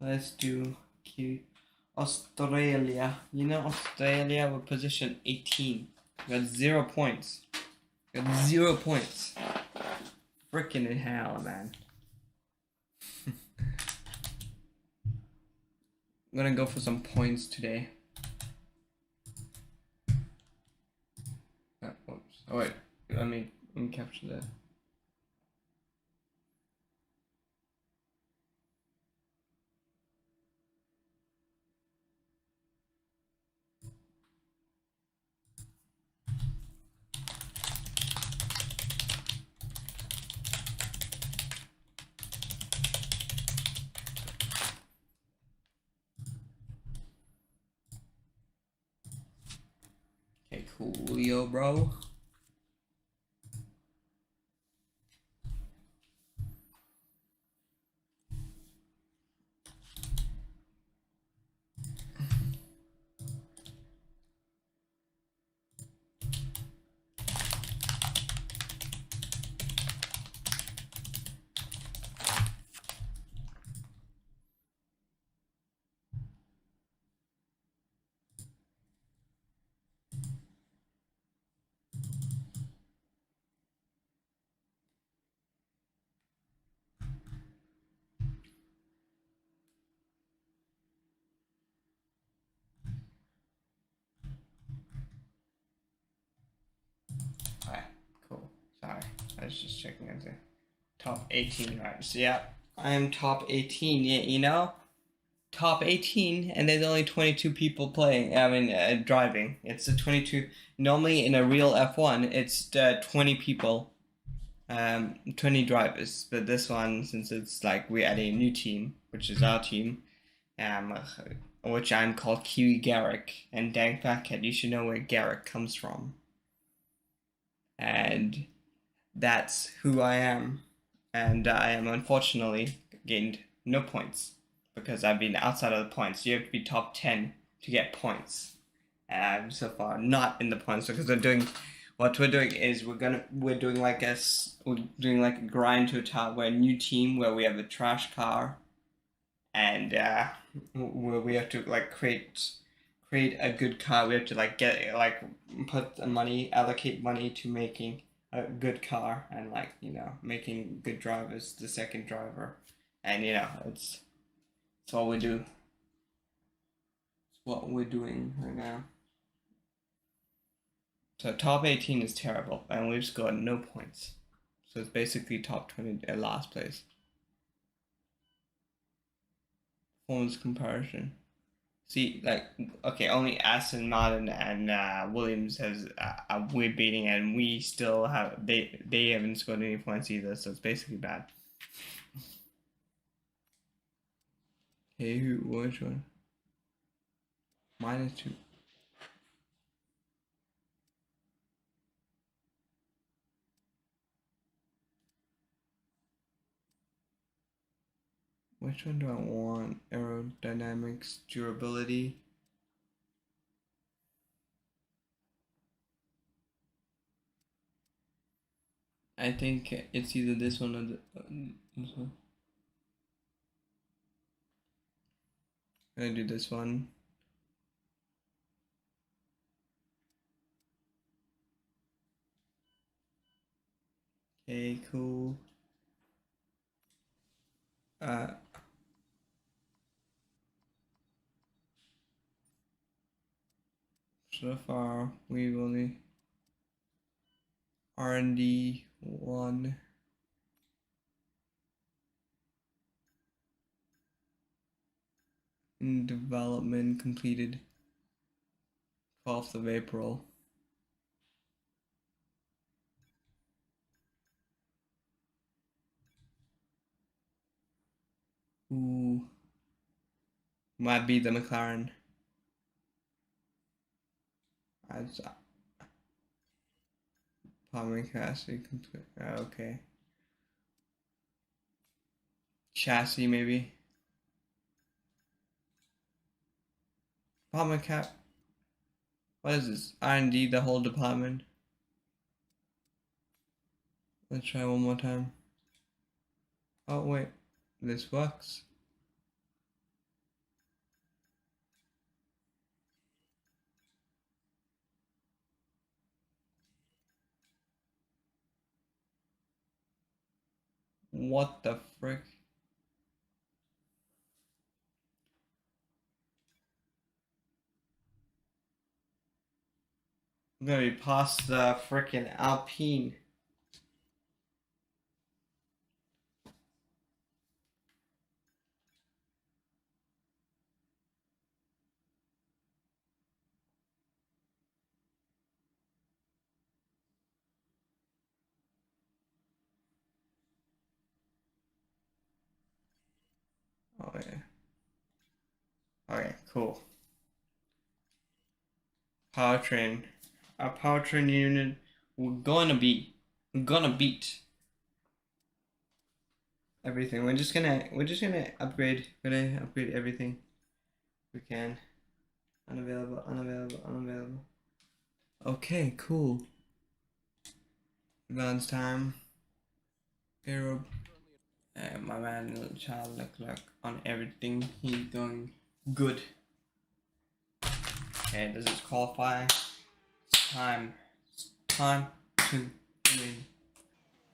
Let's do Australia. You know, Australia were position 18. We got 0 points. We got 0 points. Freaking hell, man. I'm gonna go for some points today. Oops. Oh wait, let me capture that. Okay, coolio, bro. Alright, cool. Sorry, I was just checking into top 18, right? So yeah, I am top 18. Yeah, you know, top 18, and there's only 22 people playing. I mean, driving. It's a 22. Normally in a real F1, it's 20 people, 20 drivers. But this one, since it's like we're adding a new team, which is our team, um, which I'm called Kiwi Garrick, and dang fat cat, you should know where Garrick comes from, and that's who I am. And I am unfortunately gained no points because I've been outside of the points. You have to be top 10 to get points. And I'm so far not in the points because we're doing we're doing like a grind to a top. We're a new team where we have a trash car, and where we have to like create a good car. We have to like put the money, allocate money to making a good car, and like, you know, making good drivers the second driver. And you know, it's all we do. It's what we're doing right now. So top 18 is terrible, and we've scored no points. So it's basically top 20 at last place. Performance comparison. See, like, okay, only Aston Martin and Williams has we're beating, and we still have they haven't scored any points either. So it's basically bad. Hey, which one? -2. Which one do I want? Aerodynamics, durability. I think it's either this one or this one. I'm gonna do this one. Okay, cool. Uh, so far we've only R&D 1. In development completed 12th of April. Ooh. Might be the McLaren. As Palmer chassis complete. Okay. Chassis maybe. Palmer cap. What is this? R&D the whole department. Let's try one more time. Oh wait, this works. What the frick? I'm gonna be past the frickin' Alpine. Oh yeah. Okay, cool. Powertrain. Our powertrain unit, we're gonna beat everything. We're just gonna upgrade. We're gonna upgrade everything we can. Unavailable, unavailable, unavailable. Okay, cool. Advance time. Arab. My man little child look on everything. He's going good. Okay, does this qualify? Time to win.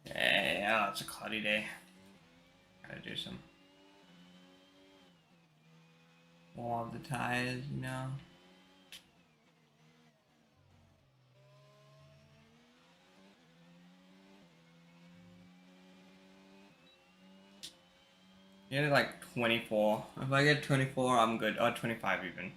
Yeah, it's a cloudy day. Gotta do some warm up the tires, you know. Get like 24. If I get 24, I'm good. Or 25 even.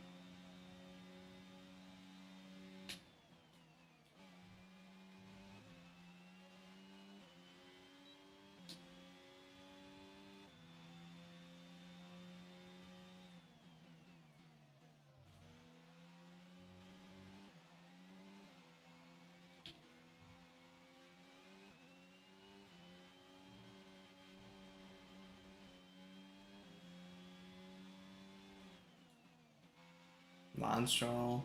Monstral.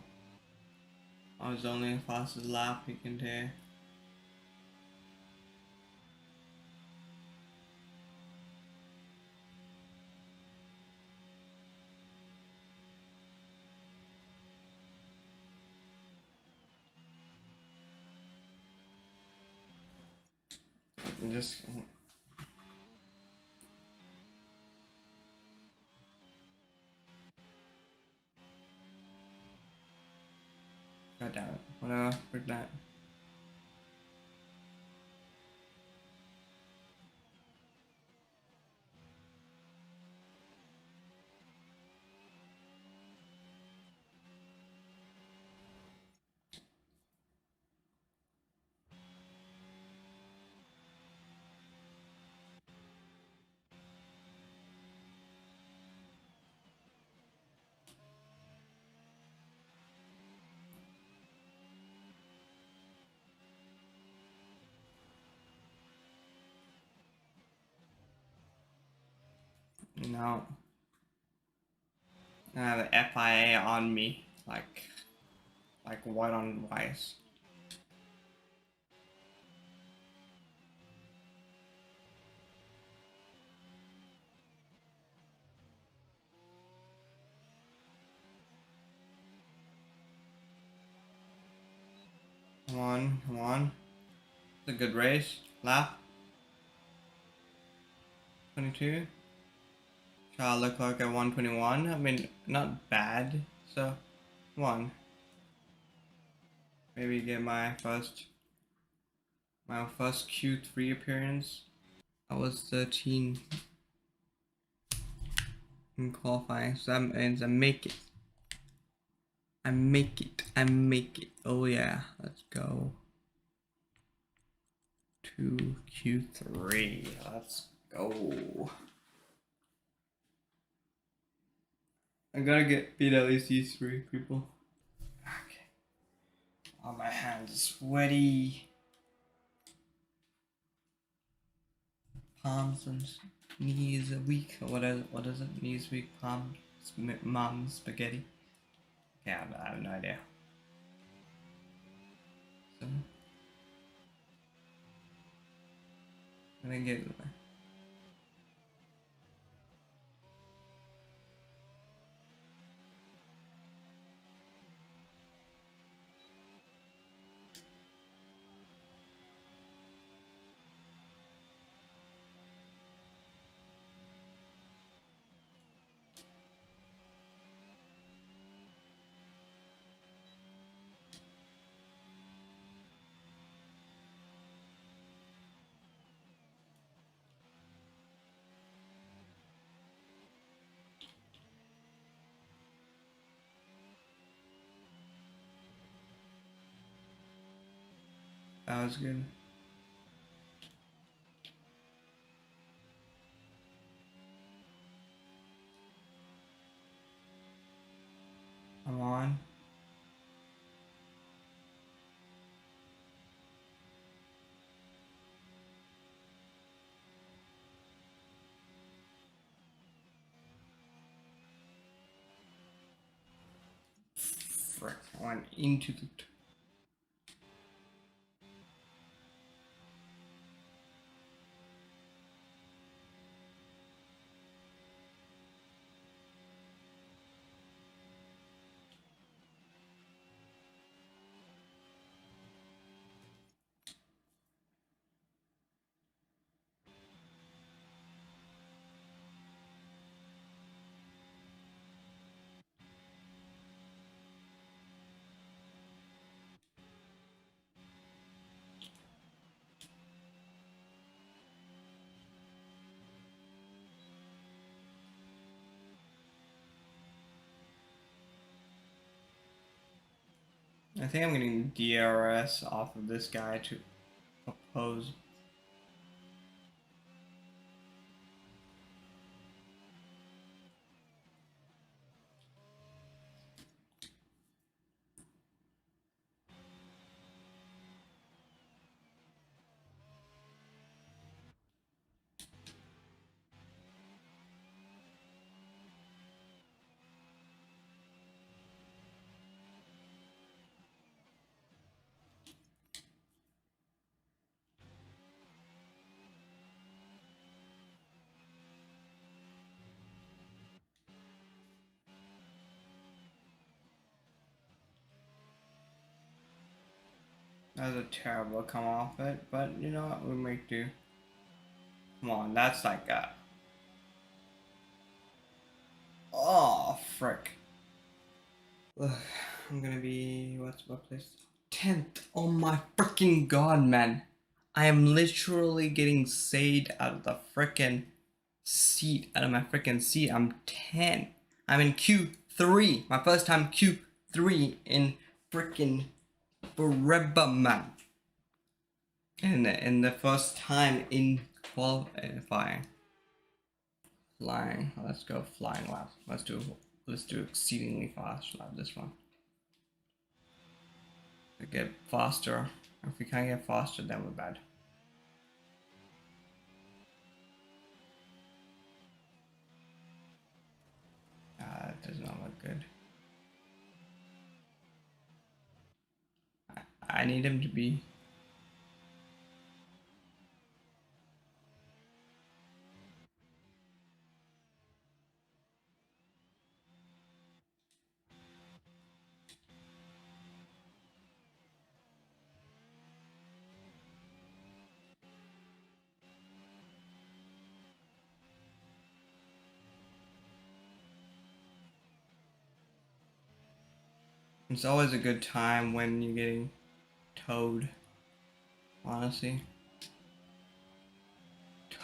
I was only the fastest lap you can do. Just God damn it. Whatever, frick that. No. I have an FIA on me. Like white on white. Come on, come on. It's a good race. Lap. 22. Child Leclerc at 121. I mean, not bad. So, one. Maybe get my first Q3 appearance. I was 13 in qualifying, so that means I make it. I make it. Oh yeah, let's go to Q3. Let's go. I gotta beat at least these 3 people. Okay. Oh, my hands are sweaty. Palms and knees are weak. Or what is it? Knees weak, palms, mom spaghetti. Yeah, I have no idea. So, I didn't get it. That was good. Come on. Frick, I went into the... I think I'm getting DRS off of this guy to oppose. That was a terrible come off it, but you know what, we make do. Come on, that's like a... Oh, frick. Ugh, I'm gonna be... what place? 10th. Oh my freaking god, man. I am literally getting saved out of the freaking seat. Out of my freaking seat. I'm 10. I'm in Q3. My first time Q3 in freaking forever, man. And the first time in qualifying. Flying. Let's go flying lap. Let's do exceedingly fast lap this one. To get faster. If we can't get faster, then we're bad. That does not look good. I need him to be... It's always a good time when you're getting towed. Honestly.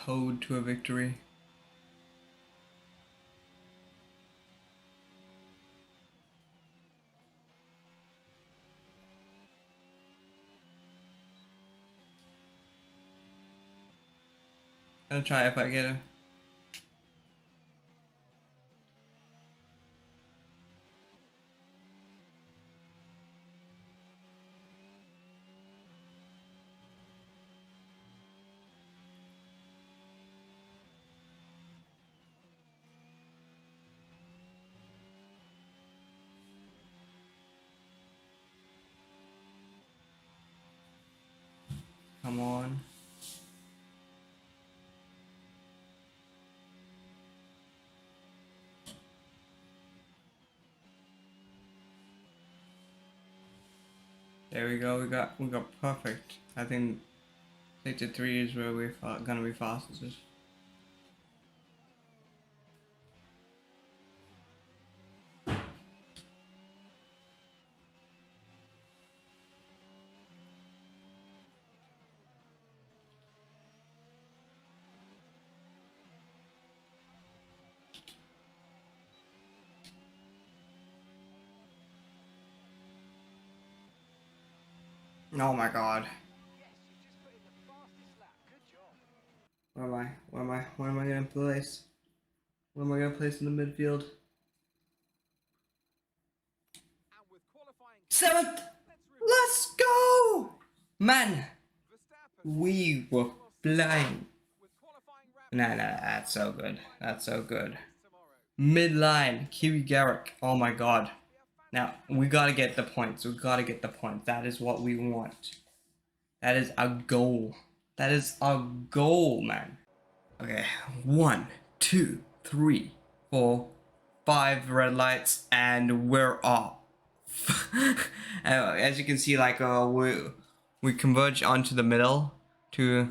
Towed to a victory. I'll try if I get it. Come on. There we go. We got perfect. I think sector 3 is where we're gonna be fastest. Oh my god. Where am I? Where am I gonna place? Where am I gonna place in the midfield? 7th! Let's go! Man! We were flying. Nah, that's so good. That's so good. Midline, Kiwi Garrick. Oh my god. Now, we gotta get the points. We gotta get the points. That is what we want. That is our goal. That is our goal, man. Okay, 1, 2, 3, 4, 5 red lights, and we're off. As you can see, like we converge onto the middle to.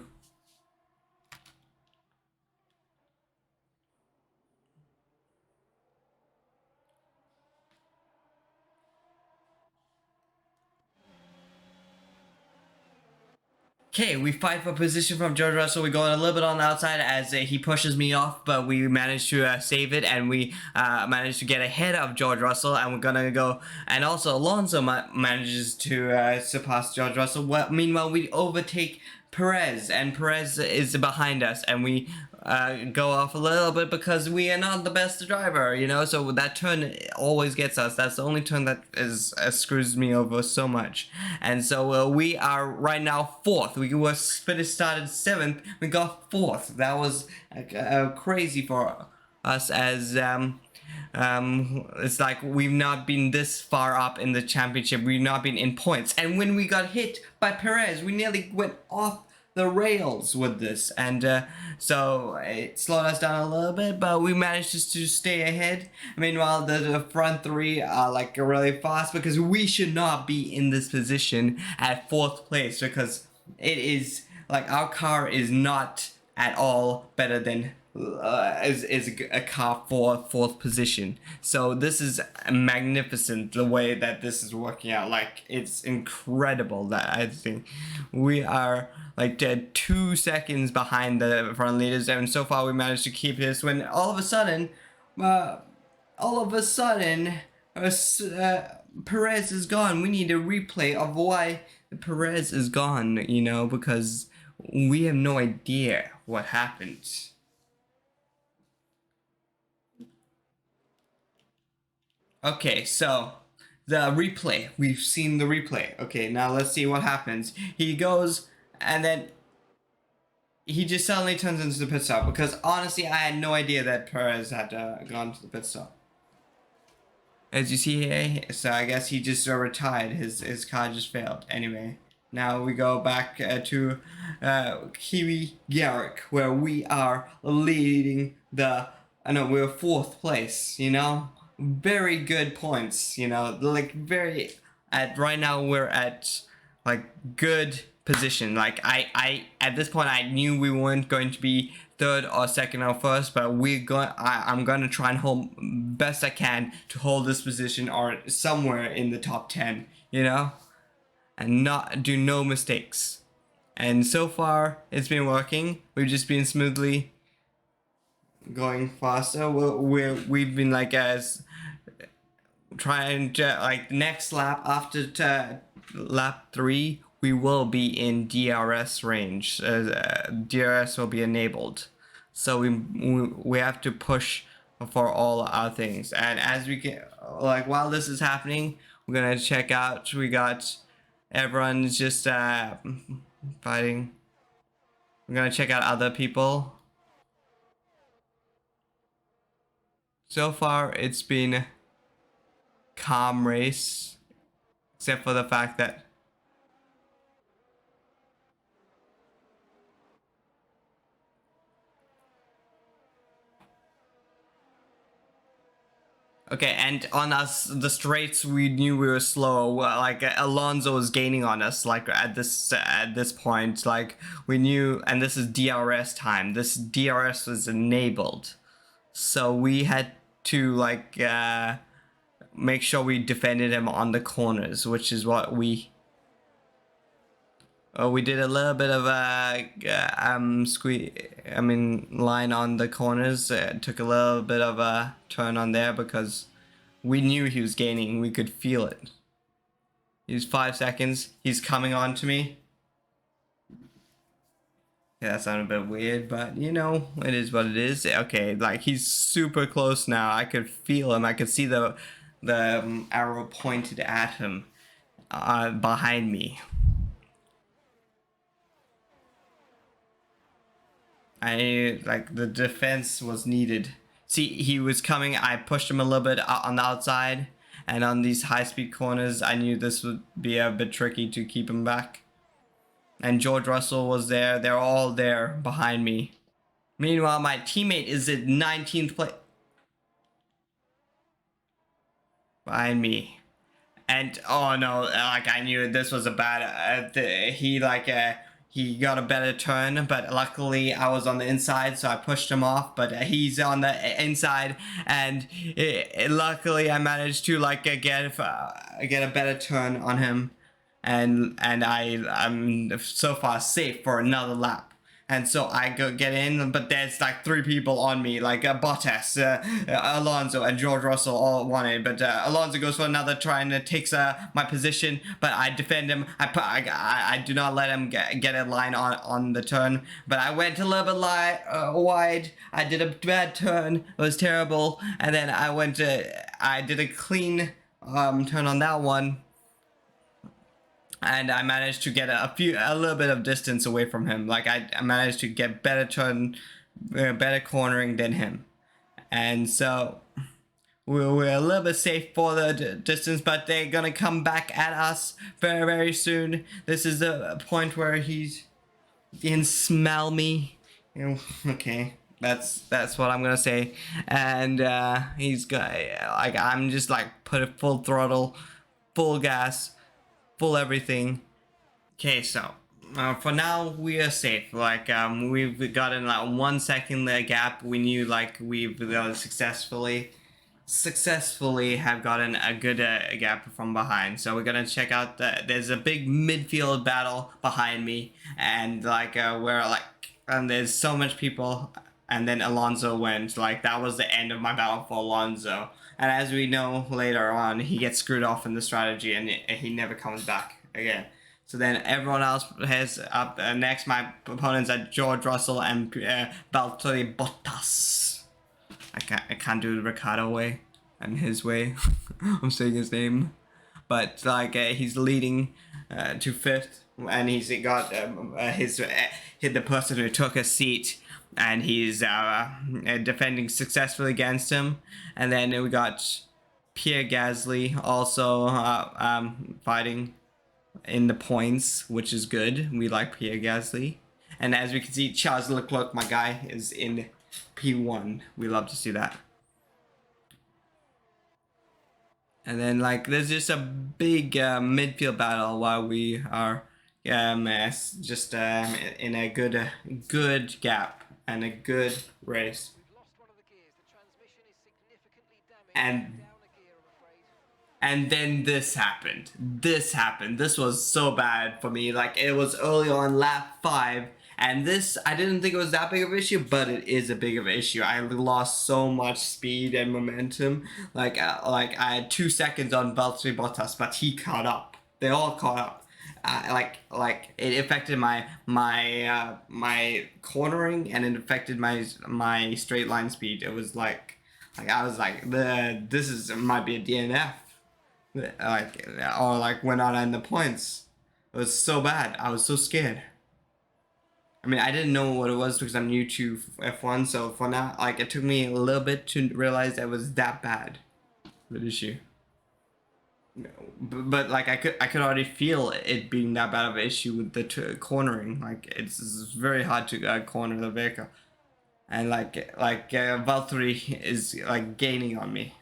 Okay, we fight for position from George Russell. We go a little bit on the outside as he pushes me off, but we managed to save it, and we managed to get ahead of George Russell, and we're gonna go. And also, Alonso manages to surpass George Russell. Well, meanwhile, we overtake Perez, and Perez is behind us, and we go off a little bit because we are not the best driver, you know. So that turn always gets us. That's the only turn that is screws me over so much. And so we are right now 4th. We started 7th. We got 4th. That was crazy for us, as it's like we've not been this far up in the championship. We've not been in points. And when we got hit by Perez, we nearly went off the rails with this, and so it slowed us down a little bit, but we managed to stay ahead. Meanwhile, the front 3 are like really fast, because we should not be in this position at 4th place, because it is like our car is not at all better than is a car for 4th position. So this is magnificent, the way that this is working out. Like, it's incredible that I think we are like 2 seconds behind the front leaders, and so far we managed to keep this, when all of a sudden Perez is gone. We need a replay of why Perez is gone, you know, because we have no idea what happened. Okay, so the replay. We've seen the replay. Okay, now let's see what happens. He goes, and then he just suddenly turns into the pit stop, because honestly, I had no idea that Perez had gone to the pit stop. As you see here, so I guess he just retired. His car just failed. Anyway, now we go back to Kiwi Garrick, where we are leading the. I know we're 4th place. You know, very good points. You know, like very. At right now we're at like good position. Like I at this point I knew we weren't going to be 3rd or 2nd or 1st, but I'm gonna try and hold best I can to hold this position, or somewhere in the top 10, you know, and not do no mistakes. And so far it's been working. We've just been smoothly going faster. We've been like as trying to like next lap after lap 3. We will be in DRS range. DRS will be enabled, so we have to push for all our things. And as we can, like while this is happening, we're gonna check out. We got everyone's just fighting. We're gonna check out other people. So far, it's been calm race, except for the fact that. Okay, and on us, the straights, we knew we were slow. Like Alonso was gaining on us. Like at this point, like we knew, and this is DRS time. This DRS was enabled, so we had to like make sure we defended him on the corners, which is what we. We did a little bit of a line on the corners. Took a little bit of a turn on there because we knew he was gaining. We could feel it. He's 5 seconds. He's coming on to me. Yeah, that sounded a bit weird, but you know, it is what it is. Okay, like he's super close now. I could feel him. I could see the arrow pointed at him behind me. I like the defense was needed. See, he was coming. I pushed him a little bit on the outside, and on these high-speed corners, I knew this would be a bit tricky to keep him back. And George Russell was there. They're all there behind me. Meanwhile, my teammate is at 19th place behind me. And oh no, like I knew this was a bad. He got a better turn, but luckily I was on the inside, so I pushed him off. But he's on the inside, and luckily I managed to get a better turn on him, and I'm so far safe for another lap. And so I go get in, but there's like three people on me, like Bottas, Alonso, and George Russell all wanted. But Alonso goes for another try and takes my position, but I defend him. I do not let him get a line on the turn. But I went a little bit wide. I did a bad turn. It was terrible. And then I did a clean turn on that one. And I managed to get a little bit of distance away from him. Like I managed to get better cornering than him, and so we're a little bit safe for the distance. But they're gonna come back at us very soon. This is the point where he can smell me. Okay, that's what I'm gonna say. And he's gonna I'm just put it full throttle, full gas, full everything. Okay, so for now we are safe. We've gotten 1 second gap. We knew we've successfully have gotten a good gap from behind. So we're gonna check out there's a big midfield battle behind me, and and there's so much people. And then Alonso went. That was the end of my battle for Alonso. And as we know later on, he gets screwed off in the strategy, and he never comes back again. So then everyone else has up next. My opponents are George Russell and Valtteri Bottas. I can't do the Ricardo way and his way. I'm saying his name, but he's leading to fifth, and he's got the person who took a seat, and he's defending successfully against him. And then we got Pierre Gasly also fighting in the points, which is good. We like Pierre Gasly. And as we can see, Charles Leclerc, my guy, is in P1. We love to see that. And then there's just a big midfield battle while we are just in a good gap and a good race. And then this happened. This was so bad for me. It was early on lap 5. And this, I didn't think it was that big of an issue, but it is a big of an issue. I lost so much speed and momentum. I had 2 seconds on Valtteri Bottas, but he caught up. They all caught up. It affected my cornering, and it affected my straight line speed. It was I was this might be a DNF. Or we're not in the points. It was so bad. I was so scared. I mean, I didn't know what it was because I'm new to F1, so for now, it took me a little bit to realize that it was that bad, the issue. But I could already feel it being that bad of an issue with the cornering. It's very hard to corner the vehicle, and Valtteri is gaining on me.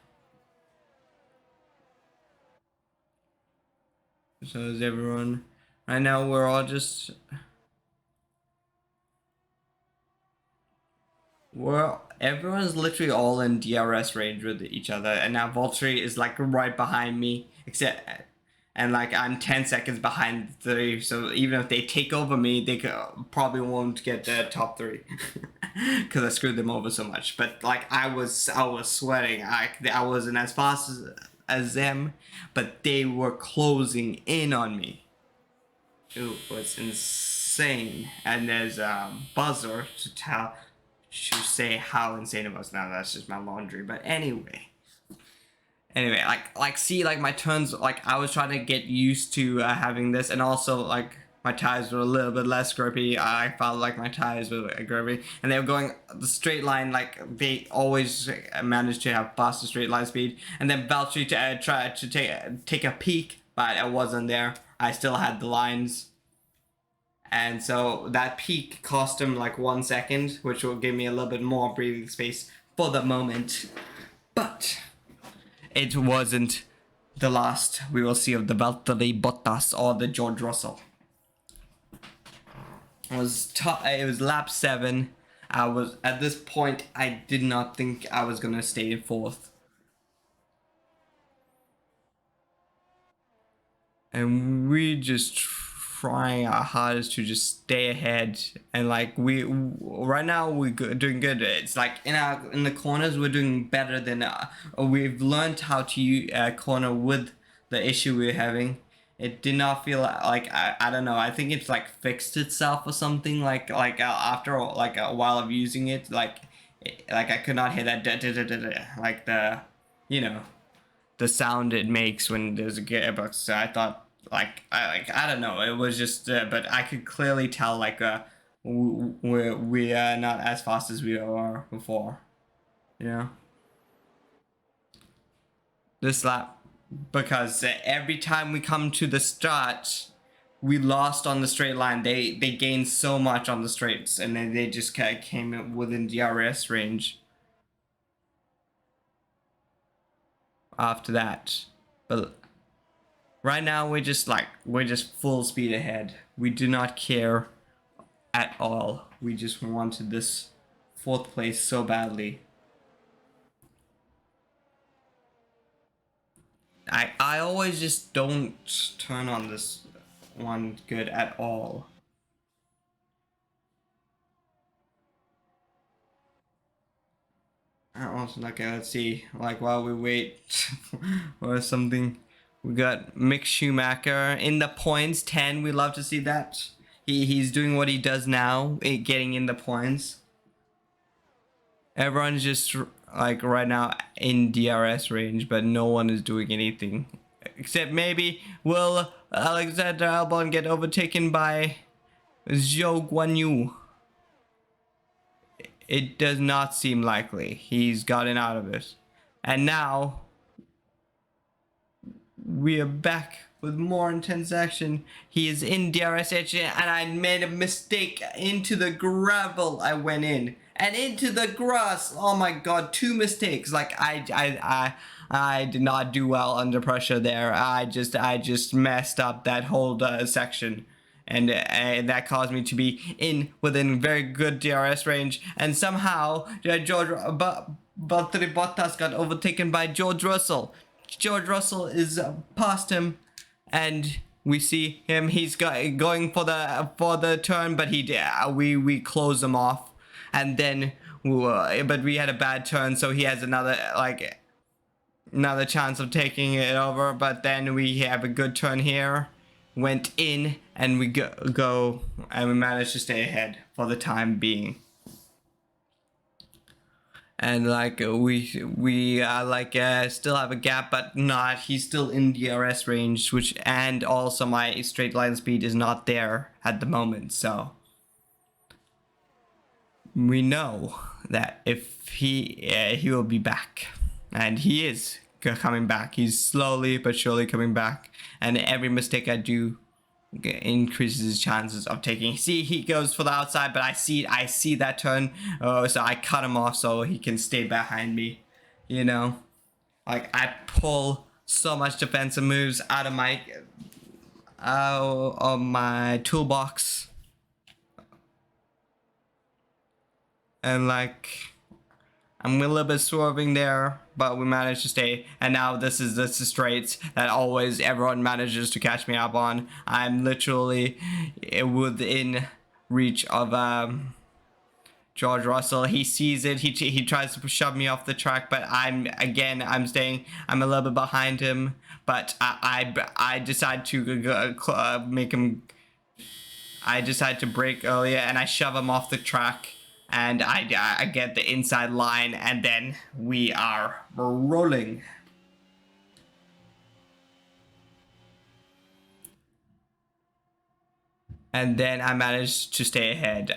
So is everyone. Right now we're all just everyone's literally all in DRS range with each other, and now Valtteri is right behind me, and I'm 10 seconds behind 3. So even if they take over me, they probably won't get the top 3 because I screwed them over so much. But I was sweating. I wasn't as fast as them, but they were closing in on me. It was insane. insane, and there's a buzzer to say how insane it was. Now that's just my laundry, but anyway, see, like my turns, like I was trying to get used to having this, and also like my tires were a little bit less grippy. I felt like my tires were grippy, and they were going the straight line. Like they always managed to have faster straight line speed. And then Valtteri tried to take a peek, but it wasn't there. I still had the lines, and so that peak cost him like 1 second, which will give me a little bit more breathing space for the moment. But it wasn't the last we will see of the Valtteri Bottas or the George Russell. It was lap 7. I was at this point, I did not think I was gonna stay in 4th. And we just trying our hardest to just stay ahead, and like right now we're doing good. It's like in the corners we're doing better than we've learned how to corner with the issue we're having. It did not feel like I don't know. I think it's like fixed itself or something. Like after like a while of using it, like I could not hear that like the the sound it makes when there's a gearbox. So I thought I don't know. It was just but I could clearly tell like we are not as fast as we were before. Yeah. This lap. Because every time we come to the start, we lost on the straight line. They gained so much on the straights, and then they just came within DRS range after that. But right now we're just full speed ahead. We do not care at all. We just wanted this 4th place so badly. I always just don't turn on this one good at all. Okay, let's see. Like while we wait or something, we got Mick Schumacher in the points 10. We love to see that. He's doing what he does now, getting in the points. Everyone's just like right now in DRS range, but no one is doing anything. Except maybe will Alexander Albon get overtaken by Zhou Guanyu? It does not seem likely. He's gotten out of it. And now we are back with more intense action. He is in DRS edge, and I made a mistake. Into the gravel I went in. And into the grass. Oh my god, 2 mistakes. Like I did not do well under pressure there. I just messed up that whole section, and that caused me to be within very good DRS range. And somehow Valtteri Bottas got overtaken by George Russell. George Russell is past him, and we see him. He's going for the turn, but we close him off. And then, but we had a bad turn, so he has another chance of taking it over. But then we have a good turn here, went in, and we go, and we managed to stay ahead for the time being. And like we still have a gap, but not. He's still in DRS range, and also my straight line speed is not there at the moment, so. We know that if he will be back, and he is coming back. He's slowly but surely coming back, and every mistake I do increases his chances of taking. See, he goes for the outside, but I see that turn, so I cut him off so he can stay behind me. You know, like I pull so much defensive moves out of my toolbox. And like, I'm a little bit swerving there, but we managed to stay. And now this is the straights that always everyone manages to catch me up on. I'm literally within reach of George Russell. He sees it. He tries to shove me off the track, but I'm staying. I'm a little bit behind him, but I decide to make him. I decided to brake earlier, and I shove him off the track, and I get the inside line, and then we are rolling. And then I managed to stay ahead.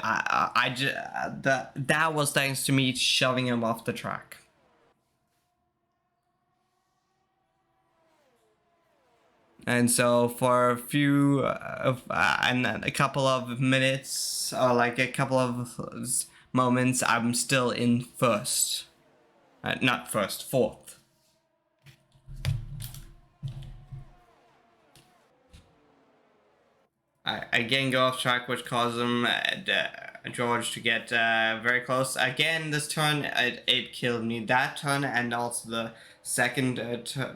That was thanks to me shoving him off the track. And so for a couple of minutes, or like a couple of moments, I'm still in first. Not first, fourth. I again go off track, which causes George to get very close. Again, this turn, it killed me. That turn and also the second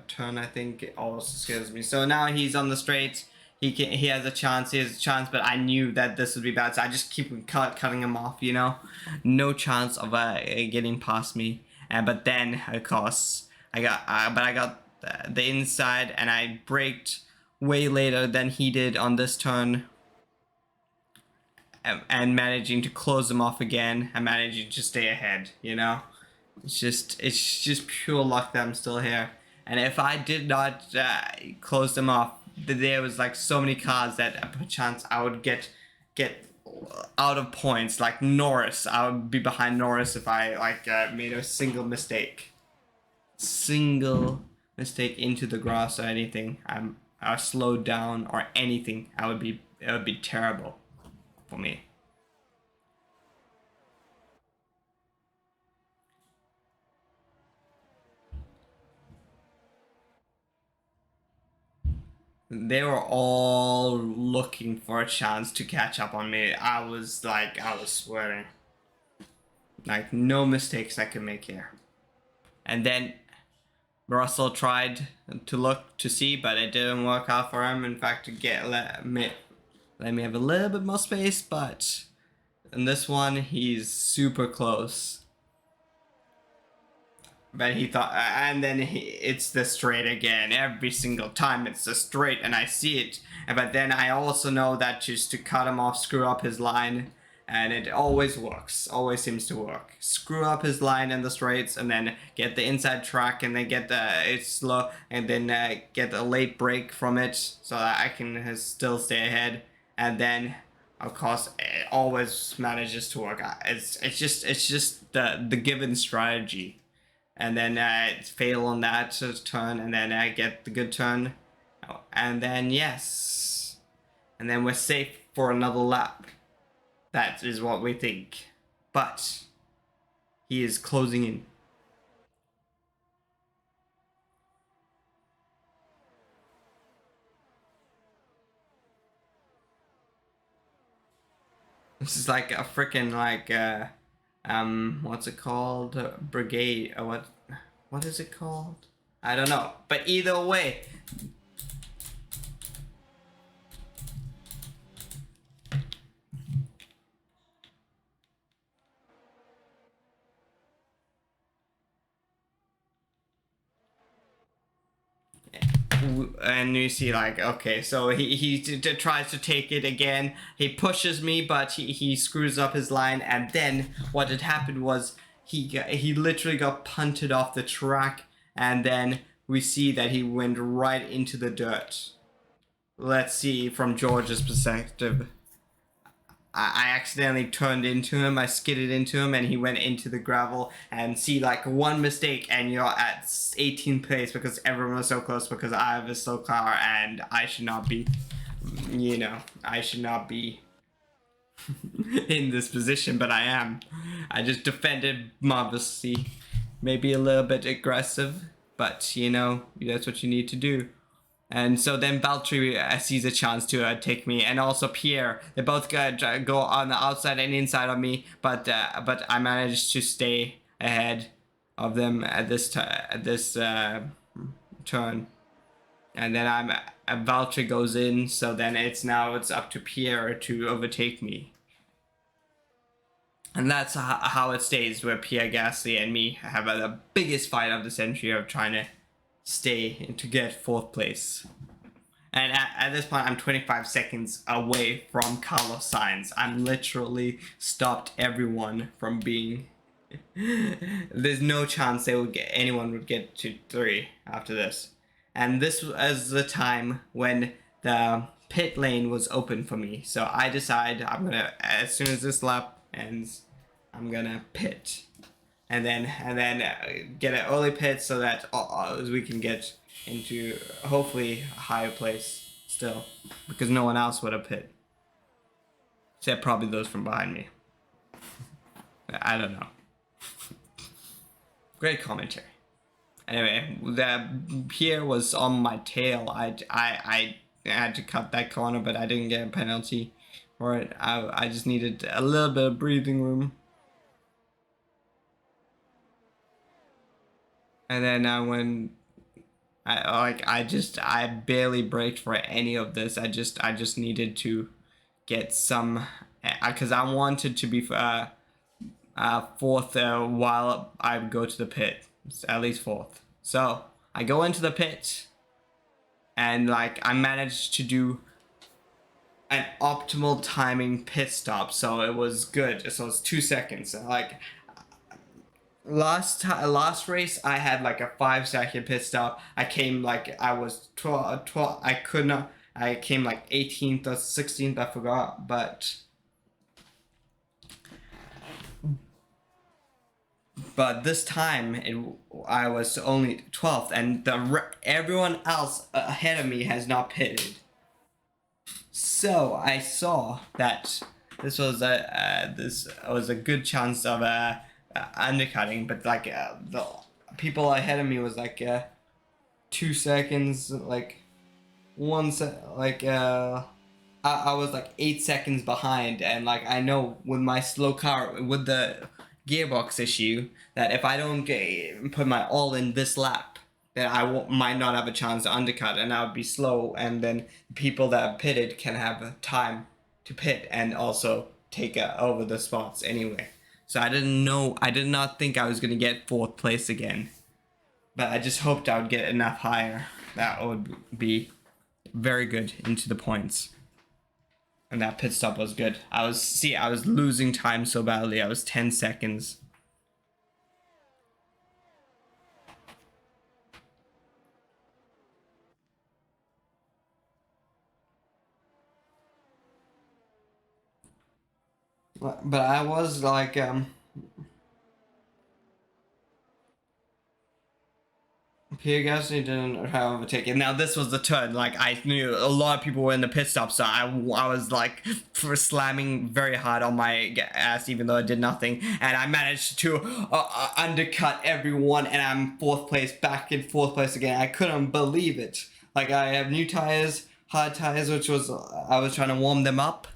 turn, I think, it also scares me. So now he's on the straight. He has a chance. He has a chance, but I knew that this would be bad, so I just keep cutting him off. You know, no chance of getting past me. But then, of course, I got the inside, and I braked way later than he did on this turn, and managing to close him off again and managing to stay ahead. You know, it's just pure luck that I'm still here. And if I did not close them off, there was like so many cars that perchance I would get out of points. Like Norris, I would be behind Norris if I made a single mistake into the grass or anything. I slowed down or anything. It would be terrible for me. They were all looking for a chance to catch up on me. I was sweating. Like, no mistakes I could make here. And then Russell tried to look to see, but it didn't work out for him. In fact, to let me have a little bit more space, but in this one, he's super close. But he thought, and then it's the straight again. Every single time it's the straight, and I see it. But then I also know that just to cut him off, screw up his line, and it always works. Always seems to work. Screw up his line in the straights, and then get the inside track, and then get it's slow, and then get a late break from it, so that I can still stay ahead. And then, of course, it always manages to work. It's just the given strategy. And then fail on that turn, and then I get the good turn, and then yes, and then we're safe for another lap. That is what we think, but he is closing in. This is like a freaking what's it called? Brigade, or what is it called? I don't know. But either way, and you see, like, okay, so he tries to take it again. He pushes me, but he screws up his line, and then what had happened was he literally got punted off the track, and then we see that he went right into the dirt. Let's see from George's perspective. I accidentally turned into him, I skidded into him, and he went into the gravel. And see, like, one mistake and you're at 18th place because everyone was so close, because I have a slow car and I should not be, you know, I should not be in this position, but I am. I just defended marvelously, maybe a little bit aggressive, but you know, that's what you need to do. And so then Valtteri sees a chance to take me, and also Pierre. They both go on the outside and inside of me, but I managed to stay ahead of them at this turn. And then Valtteri goes in, so then it's up to Pierre to overtake me. And that's how it stays, where Pierre Gasly and me have the biggest fight of the century of trying to stay to get 4th place. And at this point, I'm 25 seconds away from Carlos Sainz. I'm literally stopped everyone from being. There's no chance anyone would get to 3 after this. And this was the time when the pit lane was open for me. So I decide I'm gonna, as soon as this lap ends, I'm gonna pit, and then get an early pit so that we can get into hopefully a higher place still, because no one else would have pit, except probably those from behind me. I don't know. Great commentary. Anyway, the Pierre was on my tail. I had to cut that corner, but I didn't get a penalty for it. I just needed a little bit of breathing room. And then when I barely braked for any of this. I just needed to get some, because I wanted to be fourth while I go to the pit, at least fourth. So I go into the pit, and like I managed to do an optimal timing pit stop, so it was good. So it's 2 seconds. Like last race I had like a 5-second pit stop. I came like I was 12 I came like 18th or 16th, I forgot, but this time I was only 12th, and everyone else ahead of me has not pitted. So I saw that this was a good chance of undercutting, but like the people ahead of me was like 2 seconds, like I was like 8 seconds behind, and like I know with my slow car, with the gearbox issue, that if I don't put my all in this lap, then I might not have a chance to undercut, and I would be slow, and then people that have pitted can have time to pit and also take over the spots anyway. So I did not think I was gonna get 4th place again, but I just hoped I would get enough higher. That would be very good into the points. And that pit stop was good. I was losing time so badly. I was 10 seconds. But I was like Pierre Gasly didn't have overtake, and now this was the turn. Like I knew a lot of people were in the pit stop, so I was like slamming very hard on my ass, even though I did nothing, and I managed to undercut everyone, and I'm 4th place, back in 4th place again. I couldn't believe it. Like I have new tires, hard tires, which was I was trying to warm them up,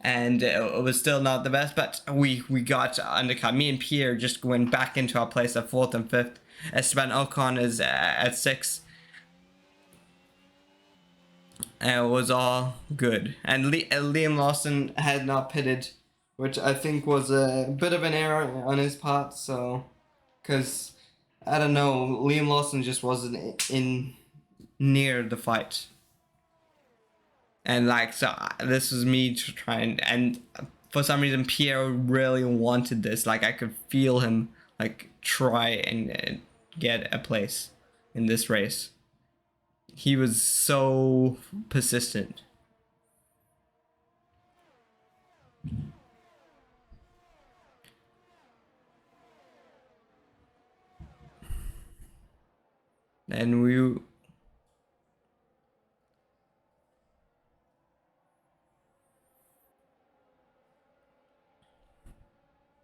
and it was still not the best, but we got undercut. Me and Pierre just went back into our place at 4th and 5th. Esteban Ocon is at 6th. And it was all good. And Liam Lawson had not pitted, which I think was a bit of an error on his part. So, because I don't know, Liam Lawson just wasn't in near the fight. And like, so this was me trying, and for some reason Pierre really wanted this. Like I could feel him like try and get a place in this race. He was so persistent. And we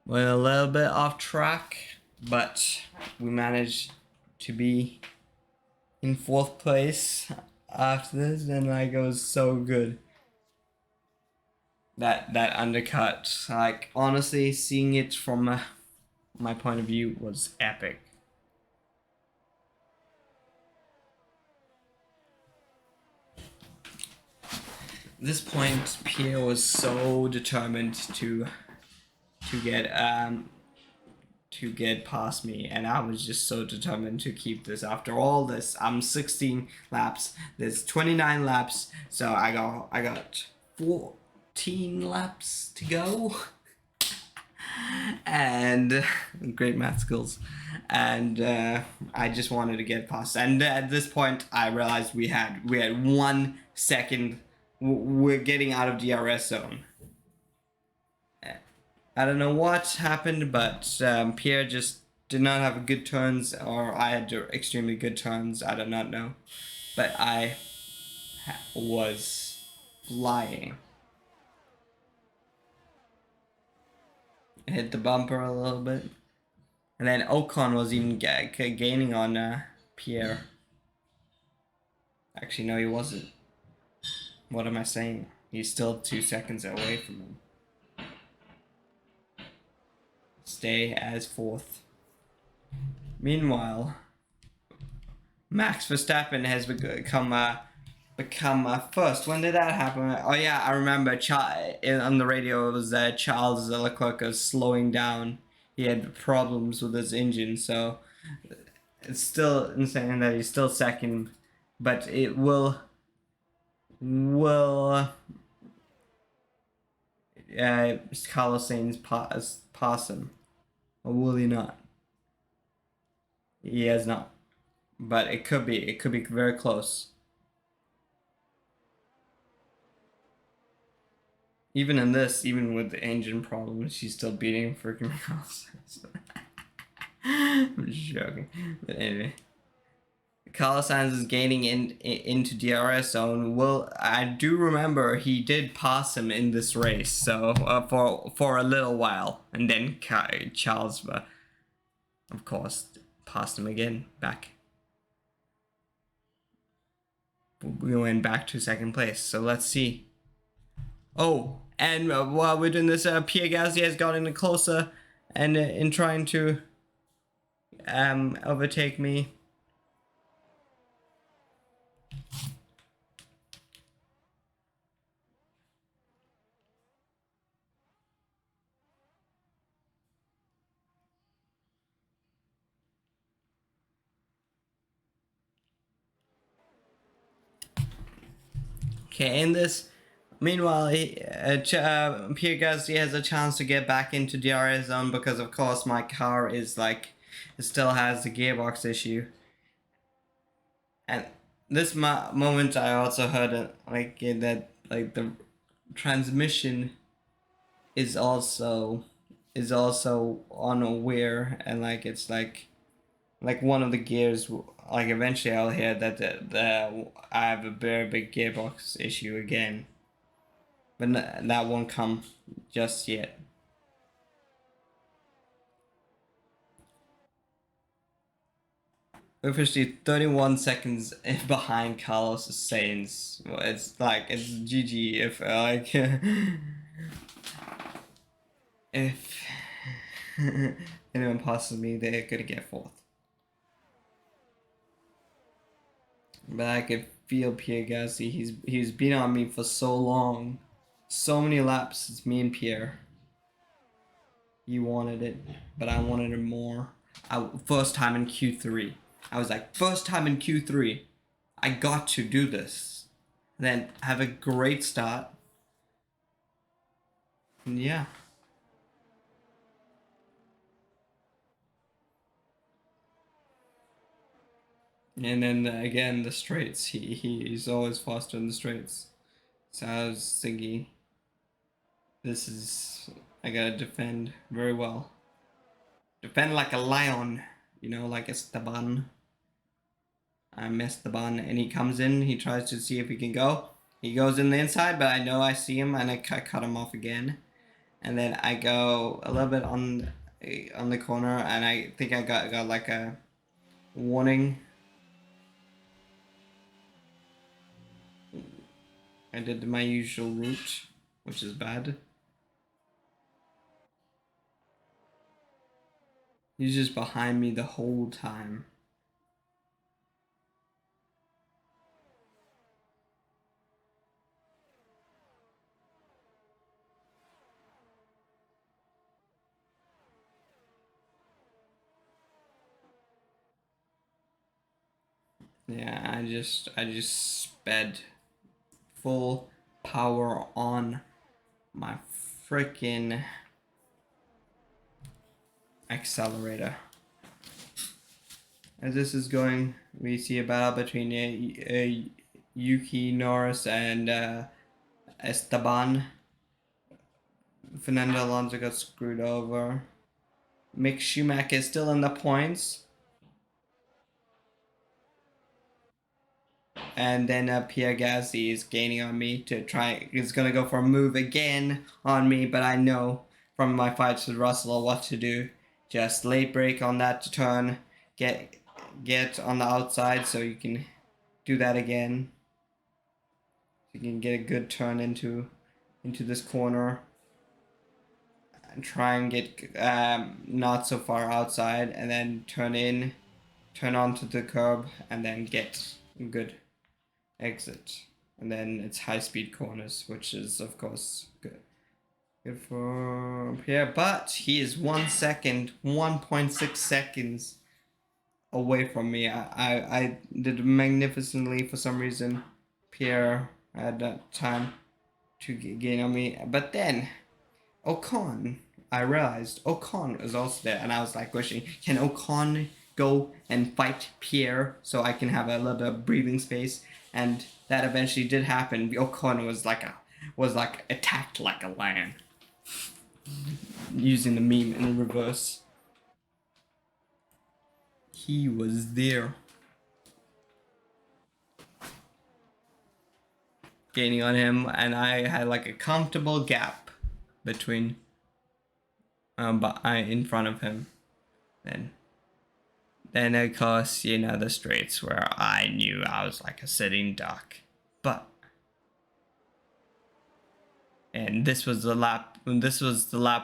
went a little bit off track, but we managed to be in 4th place after this, and like it was so good. That undercut, like honestly, seeing it from my point of view, was epic. At this point, Pierre was so determined to get to get past me, and I was just so determined to keep this. After all this, I'm 16 laps. There's 29 laps, so I got 14 laps to go. And great math skills, and I just wanted to get past. And at this point, I realized we had 1 second. We're getting out of DRS zone. I don't know what happened, but Pierre just did not have good turns, or I had extremely good turns. I do not know, but I was flying. Hit the bumper a little bit, and then Ocon was even gaining on Pierre. Actually, no, he wasn't. What am I saying? He's still 2 seconds away from him. Stay as 4th. Meanwhile, Max Verstappen has become first. When did that happen? Oh yeah, I remember. On the radio, it was Charles Leclerc was slowing down. He had problems with his engine, so it's still insane that he's still second, but it will Carlos Sainz pass him, or will he not? He has not, but it could be. It could be very close. Even in this, even with the engine problems, she's still beating freaking Carlos Sainz. I'm just joking, but anyway. Carlos Sainz is gaining into DRS zone. Well, I do remember he did pass him in this race, so for a little while, and then Charles, of course, passed him again back. We went back to 2nd place. So let's see. Oh, and while we're doing this, Pierre Gasly has gotten closer, and in trying to overtake me. Okay, in this, meanwhile, Pierre Gasly has a chance to get back into DRS zone because, of course, my car is like, it still has the gearbox issue. And this moment, I also heard that like the transmission is also unaware, and like it's like one of the gears, like eventually I'll hear that I have a very big gearbox issue again, but that won't come just yet. We're officially 31 seconds behind Carlos Sainz. It's like, it's GG if like if anyone passes me, they're gonna get 4th. But I could feel Pierre Gasly. He's been on me for so long, so many laps. It's me and Pierre. You wanted it, but I wanted it more. First time in Q3. I was like, first time in Q3. I got to do this. Then have a great start. And yeah. And then again, the straights. He's always faster in the straights. So I was thinking, I gotta defend very well. Defend like a lion, like Esteban. I missed the bun, and he comes in. He tries to see if he can go. He goes in the inside, but I know I see him, and I cut him off again. And then I go a little bit on the corner, and I think I got like a warning. I did my usual route, which is bad. He's just behind me the whole time. Yeah, I just sped full power on my freaking accelerator. As this is going, we see a battle between Yuki Norris and Esteban. Fernando Alonso got screwed over. Mick Schumacher is still in the points. And then Pierre Gasly is gaining on me to try. He's gonna go for a move again on me, but I know from my fights with Russell what to do. Just late brake on that turn, get on the outside so you can do that again. You can get a good turn into this corner. And try and get not so far outside, and then turn onto the curb, and then get a good exit. And then it's high speed corners, which is of course good. Good for Pierre, but he is 1 second, 1.6 seconds away from me. I did magnificently for some reason. Pierre had that time to gain on me, but then Ocon, I realized Ocon was also there, and I was like wishing, can Ocon go and fight Pierre so I can have a little bit of breathing space? And that eventually did happen. Ocon was like attacked like a lion, using the meme in reverse. He was there, gaining on him, and I had like a comfortable gap between, but I in front of him. Then of course, you know, the straights where I knew I was like a sitting duck. But and this was the lap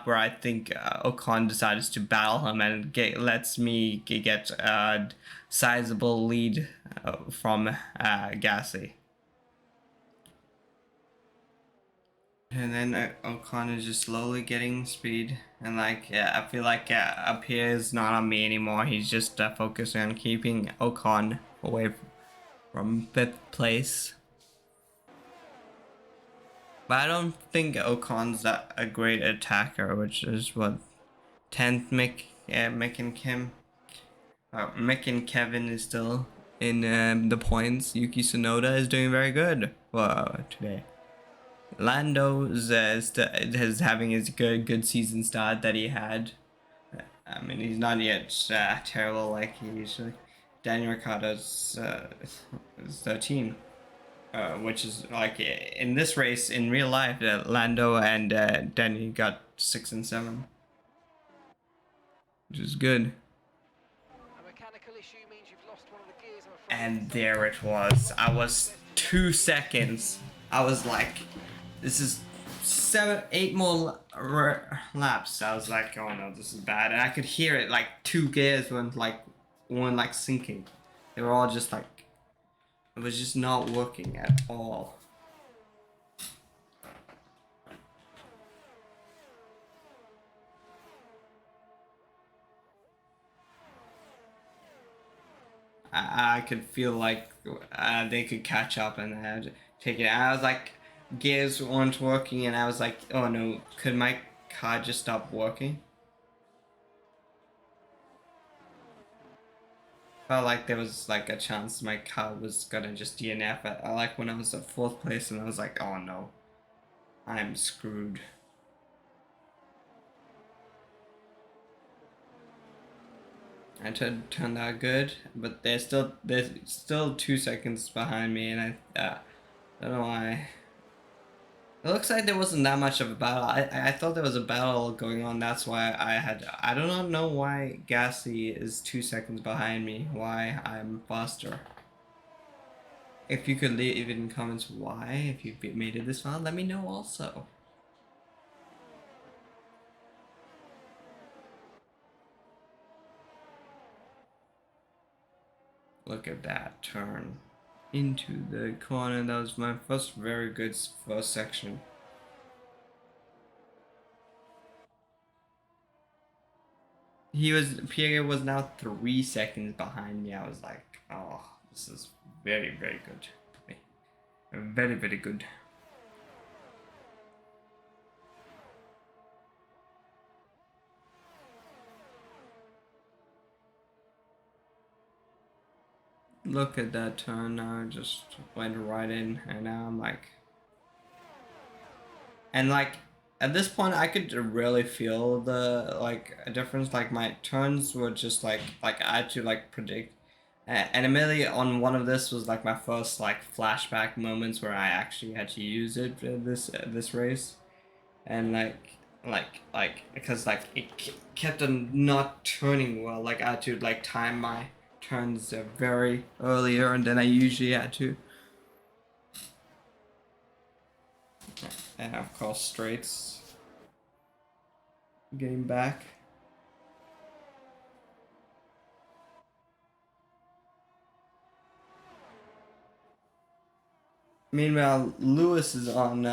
where I think Ocon decides to battle him and lets me get a sizable lead from Gasly. And then Ocon is just slowly getting speed, and like I feel like up here is not on me anymore. He's just focusing on keeping Ocon away from 5th place. But I don't think Ocon's a great attacker, which is what 10th Mick and Kim. Mick and Kevin is still in the points. Yuki Tsunoda is doing very good today. Lando is having his good season start that he had. I mean, he's not yet terrible like he usually. Daniel Ricciardo's is 13, which is like in this race in real life, Lando and Danny got 6 and 7, which is good. And there it was. I was 2 seconds. I was like, this is 8 more laps. I was like, oh no, this is bad. And I could hear it, like 2 gears weren't like sinking. They were all just like, it was just not working at all. I could feel like they could catch up and I had to take it. I was like, gears weren't working, and I was like, oh no, could my car just stop working? Felt like there was like a chance my car was gonna just DNF like when I was at 4th place, and I was like, oh no, I'm screwed. I turned out good, but they're still 2 seconds behind me, and I don't know why. It looks like there wasn't that much of a battle. I thought there was a battle going on. That's why I do not know why Gasly is 2 seconds behind me. Why I'm faster. If you could leave in comments why, if you made it this far, let me know also. Look at that turn into the corner. That was my first very good first section. Pierre was now 3 seconds behind me. I was like, oh, This is very, very good. Very, very good. Look at that turn now, just went right in, and now I'm like, and like at this point I could really feel the like a difference. Like my turns were just like I had to like predict, and immediately on one of this was like my first like flashback moments where I actually had to use it this race, and because like it kept on not turning well. Like I had to like time my turns very earlier, and then I usually had to. And of course straights. Getting back. Meanwhile, Lewis is on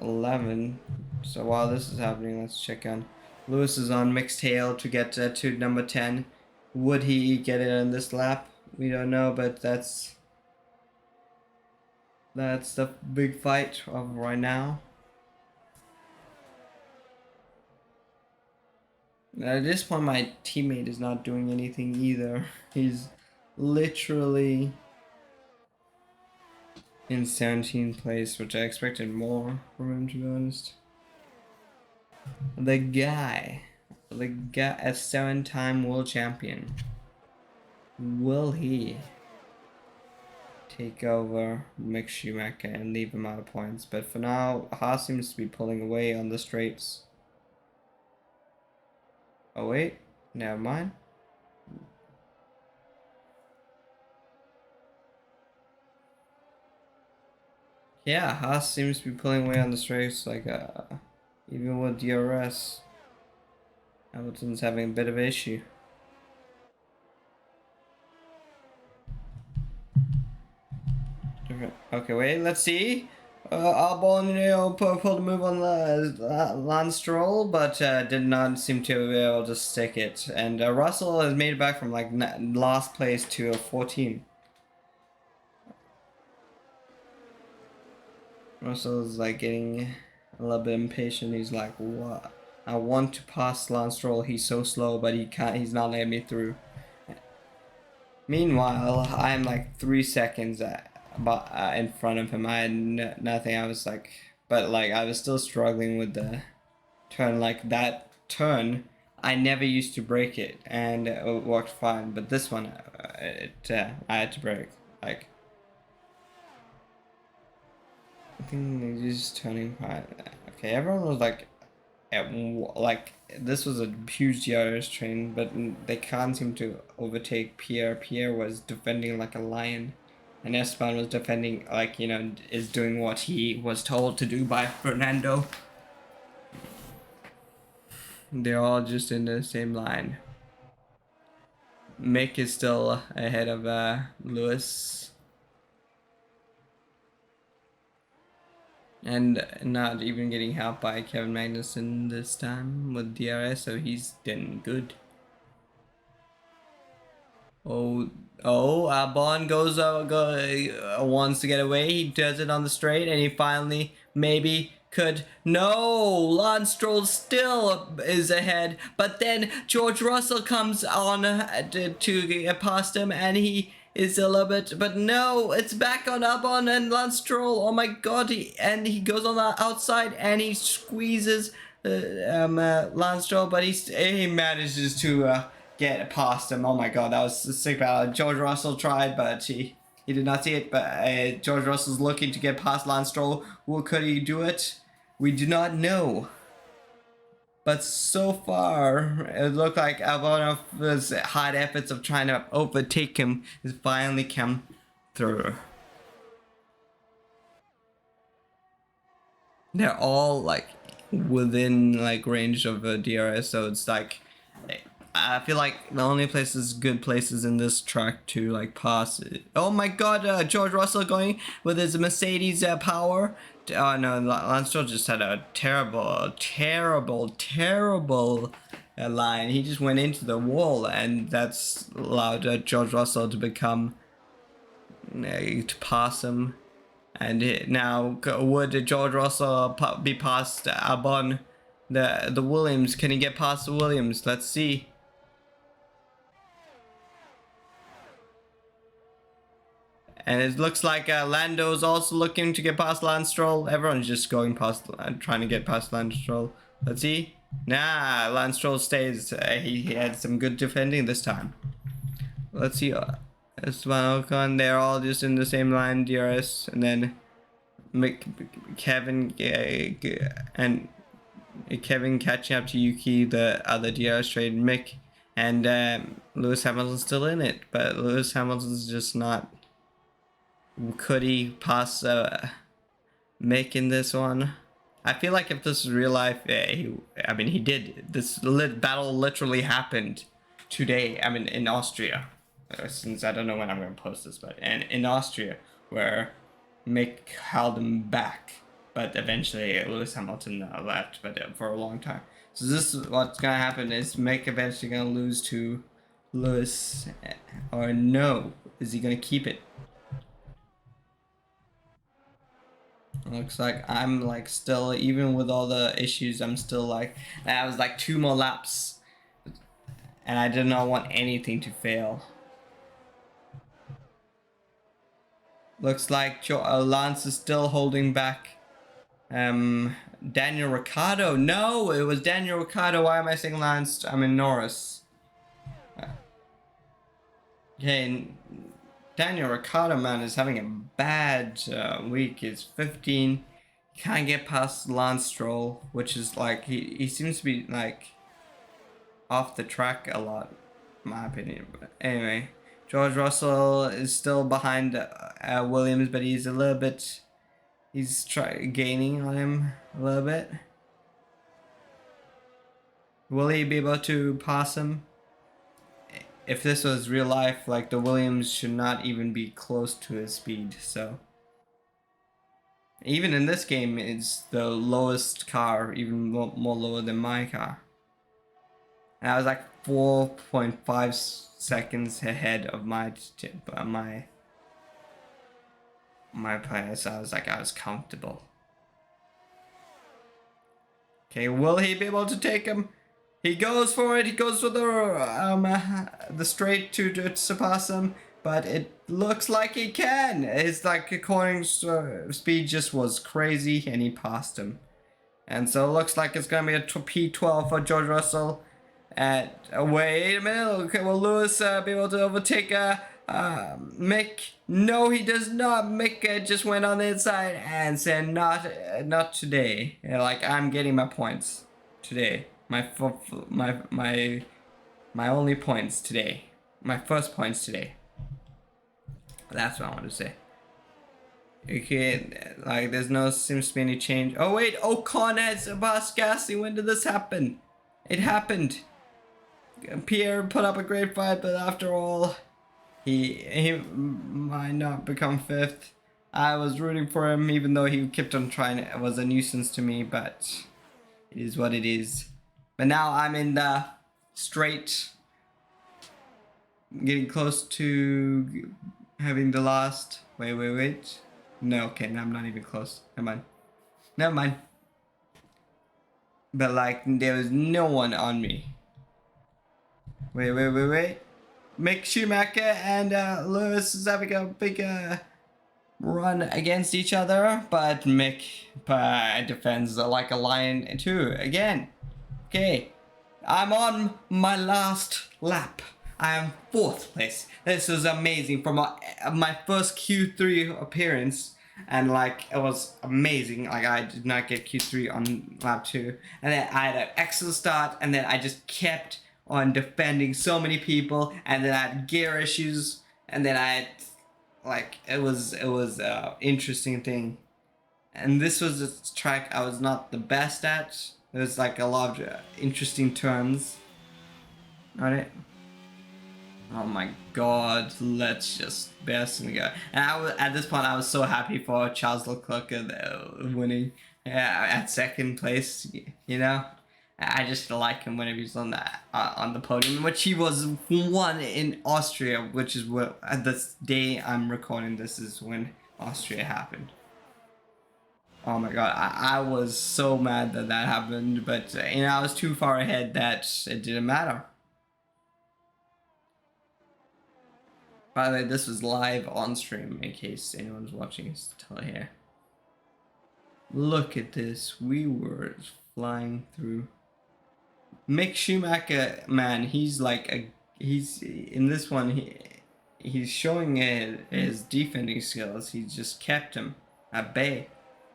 11. So while this is happening, let's check on. Lewis is on mixed tail to get to number 10. Would he get it in this lap? We don't know, but that's the big fight of right now. At this point, my teammate is not doing anything either. He's literally in 17th place, which I expected more from him, to be honest. The guy, a 7-time world champion. Will he take over Mick Schumacher and leave him out of points? But for now, Haas seems to be pulling away on the straights. Oh wait, never mind. Yeah, Haas seems to be pulling away on the straights, like even with DRS. Hamilton's having a bit of an issue. Okay, wait, let's see. Albon, pulled a move on Lance Stroll, but did not seem to be able to stick it. And Russell has made it back from like last place to 14. Russell's like getting a little bit impatient. He's like, "What? I want to pass Lance Stroll. He's so slow, but he can't. He's not letting me through." Meanwhile, I'm like 3 seconds in front of him. I had nothing. I was like, but like I was still struggling with the turn. Like that turn, I never used to break it, and it worked fine. But this one, I had to break. Like, I think he's just turning right. Okay, everyone was like, this was a huge DRS train, but they can't seem to overtake Pierre. Pierre was defending like a lion, and Esteban was defending like, is doing what he was told to do by Fernando. They're all just in the same line. Mick is still ahead of Lewis. And not even getting helped by Kevin Magnussen this time with DRS, so he's doing good. Albon wants to get away. He does it on the straight, and he finally maybe could. No, Lance Stroll still is ahead, but then George Russell comes on to get past him, and he is a little bit, but no, it's back on Albon and Lance Stroll. Oh my god, he goes on the outside and he squeezes Lance Stroll, but he manages to get past him. Oh my god, that was a sick battle. George Russell tried, but he did not see it. But George Russell's looking to get past Lance Stroll. Could he do it? We do not know. But so far, it looked like Albon's hard efforts of trying to overtake him has finally come through. They're all like within like range of DRS, so it's like I feel like the only good places in this track to like pass it. Oh my god, George Russell going with his Mercedes power. Oh no, Lance Stroll just had a terrible line. He just went into the wall, and that's allowed George Russell to become to pass him. And now would George Russell be past Albon, the Williams? Can he get past the Williams? Let's see. And it looks like Lando's also looking to get past Lance Stroll. Everyone's just going past, trying to get past Lance Stroll. Let's see. Nah, Lance Stroll stays. He had some good defending this time. Let's see. Esteban Ocon, they're all just in the same line, DRS. And then Kevin and Kevin catching up to Yuki, the other DRS trade. Mick and Lewis Hamilton's still in it. But Lewis Hamilton's just not... Could he pass Mick in this one? I feel like if this is real life, I mean, he did. This battle literally happened today. I mean, in Austria. Since I don't know when I'm going to post this, but in Austria, where Mick held him back, but eventually Lewis Hamilton left, but for a long time. So this is what's going to happen: is Mick eventually going to lose to Lewis, or no? Is he going to keep it? Looks like I'm like still, even with all the issues, I'm still like, I was like 2 more laps, and I did not want anything to fail. Looks like Lance is still holding back Daniel Ricciardo. No, it was Daniel Ricciardo. Why am I saying Lance? I mean Norris. Okay, Daniel Ricciardo, man, is having a bad week. It's 15. Can't get past Lance Stroll, which is like, he seems to be like off the track a lot, in my opinion. But anyway, George Russell is still behind Williams, but he's a little bit, he's gaining on him a little bit. Will he be able to pass him? If this was real life, like, the Williams should not even be close to his speed. So even in this game, it's the lowest car, even more lower than my car. And I was like 4.5 seconds ahead of my player, so I was like, I was comfortable. Okay, will he be able to take him? He goes for it. He goes for the straight to surpass him, but it looks like he can. His like cornering speed just was crazy, and he passed him. And so it looks like it's gonna be a P12 for George Russell. Wait a minute. Okay, will Lewis be able to overtake Mick? No, he does not. Mick just went on the inside and said, "Not today." Like, I'm getting my points today. My only points today. My first points today. That's what I want to say. Okay, like, there's no seems to be any change. Oh wait, Ocon has surpassed Gasly. When did this happen? It happened. Pierre put up a great fight, but after all, he might not become 5th. I was rooting for him, even though he kept on trying. It was a nuisance to me, but it is what it is. But now I'm in the straight, getting close to having the last. Wait. No, okay, I'm not even close. Never mind. But like, there was no one on me. Wait. Mick Schumacher and Lewis is having a big run against each other, but Mick defends like a lion too. Again. Okay, I'm on my last lap. I am 4th place. This is amazing for my first Q3 appearance, and like, it was amazing. Like, I did not get Q3 on lap 2, and then I had an excellent start, and then I just kept on defending so many people, and then I had gear issues, and then I had, like, it was interesting thing. And this was a track I was not the best at. There's like a lot of interesting turns on it. Oh my god, let's just best in the guy. And at this point, I was so happy for Charles Leclerc winning at 2nd place, you know? I just like him whenever he's on the podium, which he was one in Austria, which is what at this day I'm recording this is when Austria happened. Oh my god, I was so mad that that happened, but you know, I was too far ahead that it didn't matter. By the way, this was live on stream in case anyone's watching still here. Look at this, we were flying through. Mick Schumacher, man, he's like he's in this one. He's showing his defending skills. He just kept him at bay,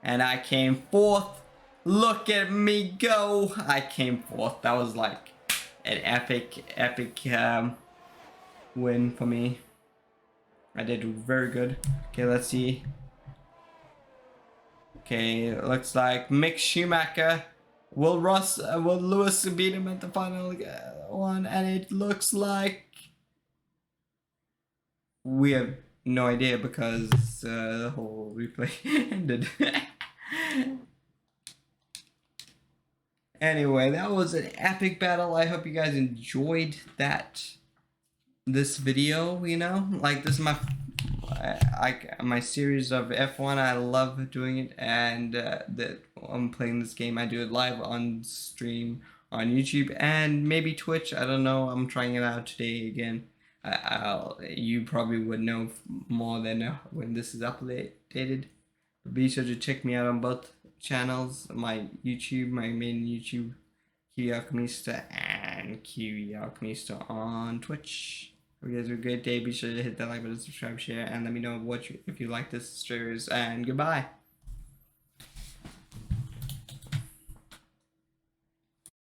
and I came fourth. Look at me go! I came fourth. That was like an epic win for me. I did very good. Okay, let's see. Okay, it looks like Mick Schumacher. Will Lewis beat him at the final one? And it looks like we have no idea because the whole replay ended. Anyway, that was an epic battle. I hope you guys enjoyed this video. You know, like this is my series of F1. I love doing it, and that I'm playing this game. I do it live on stream on YouTube and maybe Twitch. I don't know. I'm trying it out today again. You probably would know more than when this is updated. But be sure to check me out on both channels. My YouTube, my main YouTube, Kiwi Alchemista, and Kiwi Alchemista on Twitch. Hope you guys have a great day. Be sure to hit that like button, subscribe, share, and let me know if you like this series. And goodbye.